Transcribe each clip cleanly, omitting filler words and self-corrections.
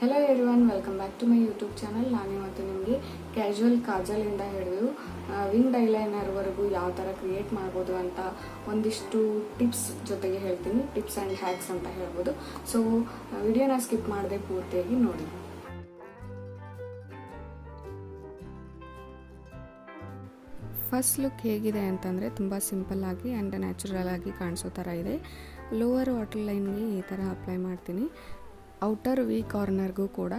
Hello everyone, welcome back to my YouTube channel. ನಾನಿವತ್ತು ನಿಮಗೆ casual ಕಾಜಲಿಂದ ಹಿಡಿದು ವಿಂಗ್ಡ್ ಐಲೈನರ್ವರೆಗೂ ಯಾವ ಥರ ಕ್ರಿಯೇಟ್ ಮಾಡ್ಬೋದು ಅಂತ ಒಂದಿಷ್ಟು ಟಿಪ್ಸ್ ಜೊತೆಗೆ ಹೇಳ್ತೀನಿ. ಟಿಪ್ಸ್ ಆ್ಯಂಡ್ ಹ್ಯಾಕ್ಸ್ ಅಂತ ಹೇಳ್ಬೋದು. ಸೊ ವಿಡಿಯೋನ ಸ್ಕಿಪ್ ಮಾಡದೆ ಪೂರ್ತಿಯಾಗಿ ನೋಡಿ. ಫಸ್ಟ್ ಲುಕ್ ಹೇಗಿದೆ ಅಂತಂದರೆ ತುಂಬ ಸಿಂಪಲ್ ಆಗಿ ಆ್ಯಂಡ್ ನ್ಯಾಚುರಲ್ ಆಗಿ ಕಾಣಿಸೋ ಥರ ಇದೆ. ಲೋವರ್ ವಾಟರ್ ಲೈನ್ಗೆ ಈ ಥರ ಅಪ್ಲೈ ಮಾಡ್ತೀನಿ. ಔಟರ್ ವಿ ಕಾರ್ನರ್ಗೂ ಕೂಡ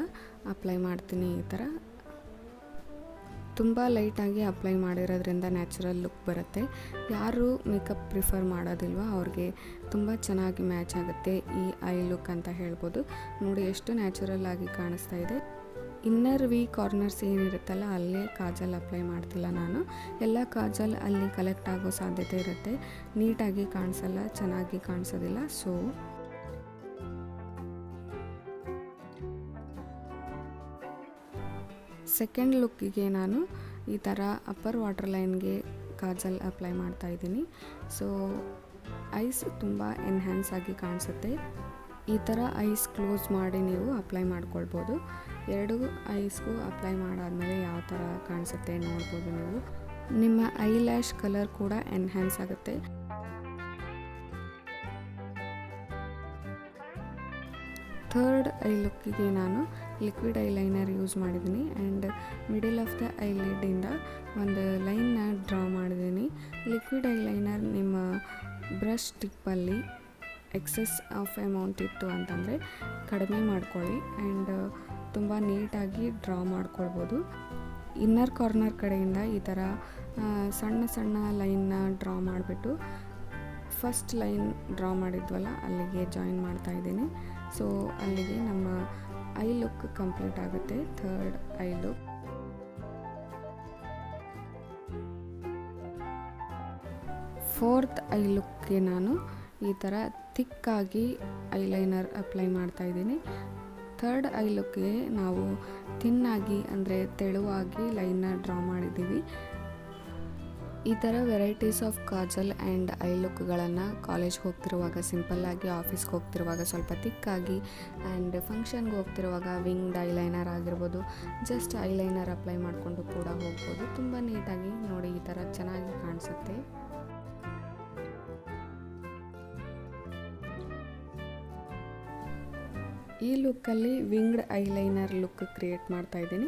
ಅಪ್ಲೈ ಮಾಡ್ತೀನಿ. ಈ ಥರ ತುಂಬ ಲೈಟಾಗಿ ಅಪ್ಲೈ ಮಾಡಿರೋದ್ರಿಂದ ನ್ಯಾಚುರಲ್ ಲುಕ್ ಬರುತ್ತೆ. ಯಾರು ಮೇಕಪ್ ಪ್ರಿಫರ್ ಮಾಡೋದಿಲ್ವ ಅವ್ರಿಗೆ ತುಂಬ ಚೆನ್ನಾಗಿ ಮ್ಯಾಚ್ ಆಗುತ್ತೆ ಈ ಐ ಲುಕ್ ಅಂತ ಹೇಳ್ಬೋದು. ನೋಡಿ ಎಷ್ಟು ನ್ಯಾಚುರಲ್ ಆಗಿ ಕಾಣಿಸ್ತಾ ಇದೆ. ಇನ್ನರ್ ವಿ ಕಾರ್ನರ್ಸ್ ಏನಿರುತ್ತಲ್ಲ ಅಲ್ಲೇ ಕಾಜಲ್ ಅಪ್ಲೈ ಮಾಡ್ತಿಲ್ಲ ನಾನು. ಎಲ್ಲ ಕಾಜಲ್ ಅಲ್ಲಿ ಕಲೆಕ್ಟ್ ಆಗೋ ಸಾಧ್ಯತೆ ಇರುತ್ತೆ, ನೀಟಾಗಿ ಕಾಣಿಸಲ್ಲ, ಚೆನ್ನಾಗಿ ಕಾಣಿಸೋದಿಲ್ಲ. ಸೊ ಸೆಕೆಂಡ್ ಲುಕ್ಕಿಗೆ ನಾನು ಈ ಥರ ಅಪ್ಪರ್ ವಾಟರ್ ಲೈನ್ಗೆ ಕಾಜಲ್ ಅಪ್ಲೈ ಮಾಡ್ತಾ ಇದ್ದೀನಿ. ಸೊ ಐಸ್ ತುಂಬ ಎನ್ಹ್ಯಾನ್ಸ್ ಆಗಿ ಕಾಣಿಸುತ್ತೆ. ಈ ಥರ ಐಸ್ ಕ್ಲೋಸ್ ಮಾಡಿ ನೀವು ಅಪ್ಲೈ ಮಾಡ್ಕೊಳ್ಬೋದು. ಎರಡು ಐಸ್ಗೂ ಅಪ್ಲೈ ಮಾಡಾದಮೇಲೆ ಯಾವ ಥರ ಕಾಣಿಸುತ್ತೆ ನೋಡ್ಬೋದು ನೀವು. ನಿಮ್ಮ ಐ ಲ್ಯಾಶ್ ಕಲರ್ ಕೂಡ ಎನ್ಹ್ಯಾನ್ಸ್ ಆಗುತ್ತೆ. ಥರ್ಡ್ ಐ ಲುಕ್ಕಿಗೆ ನಾನು ಲಿಕ್ವಿಡ್ ಐಲೈನರ್ ಯೂಸ್ ಮಾಡಿದ್ದೀನಿ ಆ್ಯಂಡ್ ಮಿಡಲ್ ಆಫ್ ದ ಐಲಿಡ್ಡಿಂದ ಒಂದು ಲೈನ್ನ ಡ್ರಾ ಮಾಡಿದ್ದೀನಿ. ಲಿಕ್ವಿಡ್ ಐಲೈನರ್ ನಿಮ್ಮ ಬ್ರಷ್ ಟಿಪ್ಪಲ್ಲಿ ಎಕ್ಸೆಸ್ ಆಫ್ ಅಮೌಂಟ್ ಇತ್ತು ಅಂತಂದರೆ ಕಡಿಮೆ ಮಾಡ್ಕೊಳ್ಳಿ ಆ್ಯಂಡ್ ತುಂಬ ನೀಟಾಗಿ ಡ್ರಾ ಮಾಡ್ಕೊಳ್ಬೋದು. ಇನ್ನರ್ ಕಾರ್ನರ್ ಕಡೆಯಿಂದ ಈ ಥರ ಸಣ್ಣ ಸಣ್ಣ ಲೈನ್ನ ಡ್ರಾ ಮಾಡಿಬಿಟ್ಟು ಫಸ್ಟ್ ಲೈನ್ ಡ್ರಾ ಮಾಡಿದ್ವಲ್ಲ ಅಲ್ಲಿಗೆ ಜಾಯಿನ್ ಮಾಡ್ತಾ ಇದ್ದೀನಿ. ಸೊ ಅಲ್ಲಿಗೆ ನಮ್ಮ ಐ ಲುಕ್ ಕಂಪ್ಲೀಟ್ ಆಗುತ್ತೆ. Third eye look. Fourth eye ಲುಕ್ಗೆ ನಾನು ಈ ಥರ ಥಿಕ್ಕಾಗಿ ಐಲೈನರ್ ಅಪ್ಲೈ ಮಾಡ್ತಾ ಇದ್ದೀನಿ. ಥರ್ಡ್ ಐ ಲುಕ್ಗೆ ನಾವು ಥಿನ್ನಾಗಿ ಅಂದರೆ ತೆಳುವಾಗಿ ಲೈನ್ನ ಡ್ರಾ ಮಾಡಿದ್ದೀವಿ. ಈ ಥರ varieties of kajal and eye ಲುಕ್ಗಳನ್ನು ಕಾಲೇಜ್ಗೆ ಹೋಗ್ತಿರುವಾಗ ಸಿಂಪಲ್ಲಾಗಿ, ಆಫೀಸ್ಗೆ ಹೋಗ್ತಿರುವಾಗ ಸ್ವಲ್ಪ ಥಿಕ್ಕಾಗಿ, ಆ್ಯಂಡ್ ಫಂಕ್ಷನ್ಗೆ ಹೋಗ್ತಿರುವಾಗ ವಿಂಗ್ಡ್ ಐಲೈನರ್ ಆಗಿರ್ಬೋದು, ಜಸ್ಟ್ ಐಲೈನರ್ ಅಪ್ಲೈ ಮಾಡಿಕೊಂಡು ಕೂಡ ಹೋಗ್ಬೋದು. ತುಂಬ ನೀಟಾಗಿ ನೋಡಿ ಈ ಥರ ಚೆನ್ನಾಗಿ ಕಾಣಿಸುತ್ತೆ. ಈ ಲುಕ್ಕಲ್ಲಿ ವಿಂಗ್ಡ್ ಐಲೈನರ್ ಲುಕ್ ಕ್ರಿಯೇಟ್ ಮಾಡ್ತಾ ಇದ್ದೀನಿ.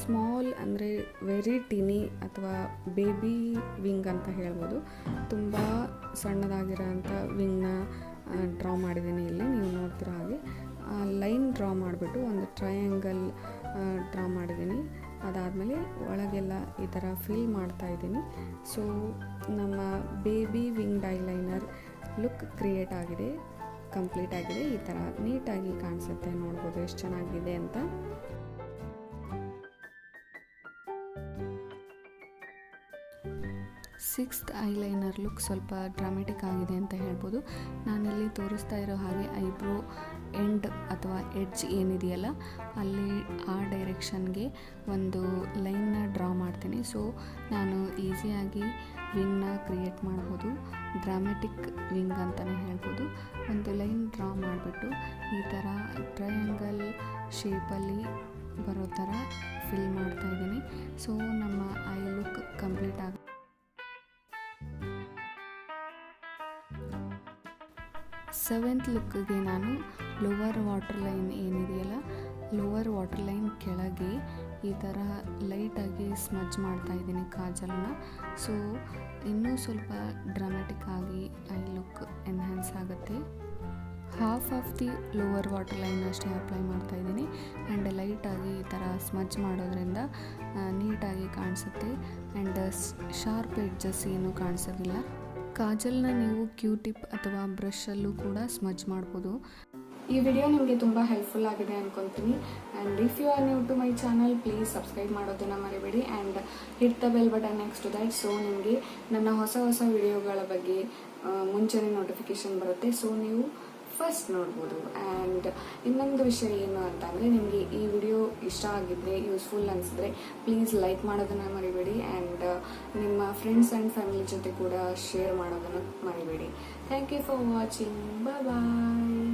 ಸ್ಮಾಲ್ ಅಂದರೆ ವೆರಿ ಟಿನಿ ಅಥವಾ ಬೇಬಿ ವಿಂಗ್ ಅಂತ ಹೇಳ್ಬೋದು. ತುಂಬ ಸಣ್ಣದಾಗಿರೋಂಥ ವಿಂಗ್ನ ಡ್ರಾ ಮಾಡಿದ್ದೀನಿ. ಇಲ್ಲಿ ನೀವು ನೋಡ್ತಿರೋ ಹಾಗೆ ಲೈನ್ ಡ್ರಾ ಮಾಡಿಬಿಟ್ಟು ಒಂದು ಟ್ರಯಾಂಗಲ್ ಡ್ರಾ ಮಾಡಿದ್ದೀನಿ. ಅದಾದಮೇಲೆ ಒಳಗೆಲ್ಲ ಈ ಥರ ಫಿಲ್ ಮಾಡ್ತಾ ಇದ್ದೀನಿ. ಸೊ ನಮ್ಮ baby winged eyeliner look create ಆಗಿದೆ, ಕಂಪ್ಲೀಟ್ ಆಗಿದೆ. ಈ ಥರ ನೀಟಾಗಿ ಕಾಣಿಸುತ್ತೆ, ನೋಡ್ಬೋದು ಎಷ್ಟು ಚೆನ್ನಾಗಿದೆ ಅಂತ. ಸಿಕ್ಸ್ತ್ ಐಲೈನರ್ ಲುಕ್ ಸ್ವಲ್ಪ ಡ್ರಾಮೆಟಿಕ್ ಆಗಿದೆ ಅಂತ ಹೇಳ್ಬೋದು. ನಾನಿಲ್ಲಿ ತೋರಿಸ್ತಾ ಇರೋ ಹಾಗೆ ಐಬ್ರೋ ಎಂಡ್ ಅಥವಾ ಎಡ್ಜ್ ಏನಿದೆಯಲ್ಲ ಅಲ್ಲಿ ಆ ಡೈರೆಕ್ಷನ್ಗೆ ಒಂದು ಲೈನ್ನ ಡ್ರಾ ಮಾಡ್ತೀನಿ. ಸೊ ನಾನು ಈಸಿಯಾಗಿ ವಿಂಗ್ನ ಕ್ರಿಯೇಟ್ ಮಾಡ್ಬೋದು. ಡ್ರಾಮೆಟಿಕ್ ವಿಂಗ್ ಅಂತಲೇ ಹೇಳ್ಬೋದು. ಒಂದು ಲೈನ್ ಡ್ರಾ ಮಾಡಿಬಿಟ್ಟು ಈ ಥರ ಟ್ರಯಾಂಗಲ್ ಶೇಪಲ್ಲಿ ಬರೋ ಥರ ಫಿಲ್ ಮಾಡ್ತಾ ಇದ್ದೀನಿ. ಸೊ ನಮ್ಮ ಐ ಲುಕ್ ಕಂಪ್ಲೀಟ್ ಆಗ. ಸೆವೆಂತ್ ಲುಕ್ಗೆ ನಾನು ಲೋವರ್ ವಾಟರ್ ಲೈನ್ ಏನಿದೆಯಲ್ಲ ಲೋವರ್ ವಾಟರ್ ಲೈನ್ ಕೆಳಗೆ ಈ ಥರ ಲೈಟಾಗಿ ಸ್ಮಜ್ ಮಾಡ್ತಾ ಇದ್ದೀನಿ ಕಾಜಲ್ನ. ಸೊ ಇನ್ನೂ ಸ್ವಲ್ಪ ಡ್ರಾಮೆಟಿಕ್ ಆಗಿ ಐ ಲುಕ್ ಎನ್ಹ್ಯಾನ್ಸ್ ಆಗುತ್ತೆ. Half of the lower water line ಅಷ್ಟೇ ಅಪ್ಲೈ ಮಾಡ್ತಾ ಇದ್ದೀನಿ ಆ್ಯಂಡ್ ಲೈಟಾಗಿ ಈ ಥರ ಸ್ಮಜ್ ಮಾಡೋದ್ರಿಂದ ನೀಟಾಗಿ ಕಾಣಿಸುತ್ತೆ ಆ್ಯಂಡ್ ಶಾರ್ಪ್ ಎಡ್ಜಸ್ ಏನೂ ಕಾಣಿಸೋದಿಲ್ಲ. ಕಾಜಲ್ನ ನೀವು ಕ್ಯೂ ಟಿಪ್ ಅಥವಾ ಬ್ರಷಲ್ಲೂ ಕೂಡ ಸ್ಮಜ್ ಮಾಡ್ಬೋದು. ಈ ವಿಡಿಯೋ ನಿಮಗೆ ತುಂಬ ಹೆಲ್ಪ್ಫುಲ್ ಆಗಿದೆ ಅಂದ್ಕೊತೀನಿ. And if you are new to my channel please subscribe ಮಾಡೋದನ್ನು ಮರಿಬೇಡಿ and hit the bell button next to that. So ನಿಮಗೆ ನನ್ನ ಹೊಸ ಹೊಸ ವಿಡಿಯೋಗಳ ಬಗ್ಗೆ ಮುಂಚೆನೇ ನೋಟಿಫಿಕೇಷನ್ ಬರುತ್ತೆ. ಸೊ ನೀವು ಫಸ್ಟ್ ನೋಡ್ಬೋದು. ಆ್ಯಂಡ್ ಇನ್ನೊಂದು ವಿಷಯ ಏನು ಅಂತಂದರೆ, ನಿಮಗೆ ಈ ವಿಡಿಯೋ ಇಷ್ಟ ಆಗಿದ್ದರೆ, ಯೂಸ್ಫುಲ್ ಅನಿಸಿದ್ರೆ ಪ್ಲೀಸ್ ಲೈಕ್ ಮಾಡೋದನ್ನು ಮರಿಬೇಡಿ ಆ್ಯಂಡ್ ನಿಮ್ಮ ಫ್ರೆಂಡ್ಸ್ ಆ್ಯಂಡ್ ಫ್ಯಾಮಿಲಿ ಜೊತೆ ಕೂಡ ಶೇರ್ ಮಾಡೋದನ್ನು ಮರಿಬೇಡಿ. Thank you for watching. Bye.